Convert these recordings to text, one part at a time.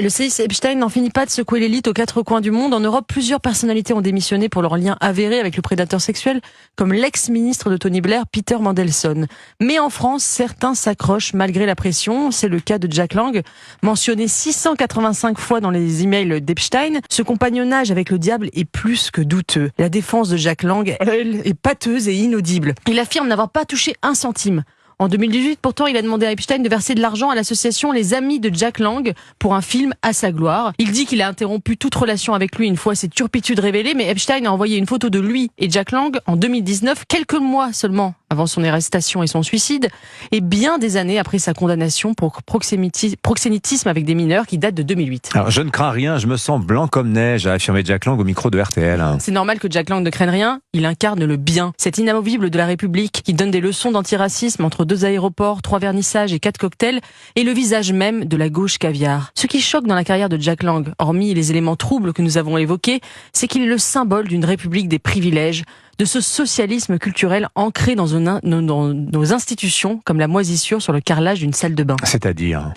Le CIS Epstein n'en finit pas de secouer l'élite aux quatre coins du monde. En Europe, plusieurs personnalités ont démissionné pour leur lien avéré avec le prédateur sexuel, comme l'ex-ministre de Tony Blair, Peter Mandelson. Mais en France, certains s'accrochent malgré la pression. C'est le cas de Jack Lang, mentionné 685 fois dans les emails d'Epstein. Ce compagnonnage avec le diable est plus que douteux. La défense de Jack Lang, elle, est pâteuse et inaudible. Il affirme n'avoir pas touché un centime. En 2018, pourtant, il a demandé à Epstein de verser de l'argent à l'association Les Amis de Jack Lang pour un film à sa gloire. Il dit qu'il a interrompu toute relation avec lui une fois ses turpitudes révélées, mais Epstein a envoyé une photo de lui et Jack Lang en 2019, quelques mois seulement avant son arrestation et son suicide, et bien des années après sa condamnation pour proxénétisme avec des mineurs qui date de 2008. Alors, je ne crains rien, je me sens blanc comme neige, a affirmé Jack Lang au micro de RTL. C'est normal que Jack Lang ne craigne rien, il incarne le bien. Cet inamovible de la République qui donne des leçons d'antiracisme entre 2 aéroports, 3 vernissages et 4 cocktails, est le visage même de la gauche caviar. Ce qui choque dans la carrière de Jack Lang, hormis les éléments troubles que nous avons évoqués, c'est qu'il est le symbole d'une République des privilèges, de ce socialisme culturel ancré dans nos institutions, comme la moisissure sur le carrelage d'une salle de bain. C'est-à-dire ?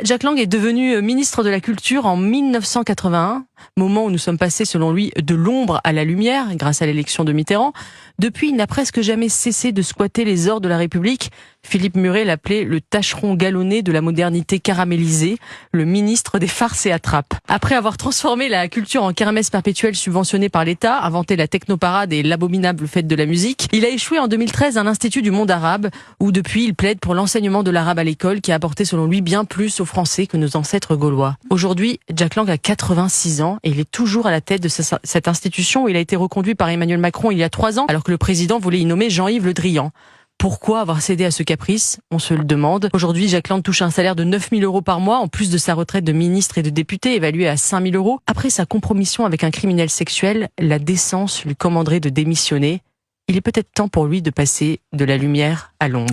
Jack Lang est devenu ministre de la Culture en 1981, moment où nous sommes passés, selon lui, de l'ombre à la lumière, grâce à l'élection de Mitterrand. Depuis, il n'a presque jamais cessé de squatter les ors de la République. Philippe Muret l'appelait le tâcheron galonné de la modernité caramélisée, le ministre des farces et attrapes. Après avoir transformé la culture en kermesse perpétuelle subventionnée par l'État, inventé la technoparade et l'abominable fête de la musique, il a échoué en 2013 à l'Institut du monde arabe, où depuis il plaide pour l'enseignement de l'arabe à l'école, qui a apporté selon lui bien plus aux Français que nos ancêtres gaulois. Aujourd'hui, Jack Lang a 86 ans et il est toujours à la tête de cette institution où il a été reconduit par Emmanuel Macron il y a 3 ans, alors que le président voulait y nommer Jean-Yves Le Drian. Pourquoi avoir cédé à ce caprice ? On se le demande. Aujourd'hui, Jack Lang touche un salaire de 9 000 € par mois, en plus de sa retraite de ministre et de député, évaluée à 5 000 €. Après sa compromission avec un criminel sexuel, la décence lui commanderait de démissionner. Il est peut-être temps pour lui de passer de la lumière à l'ombre.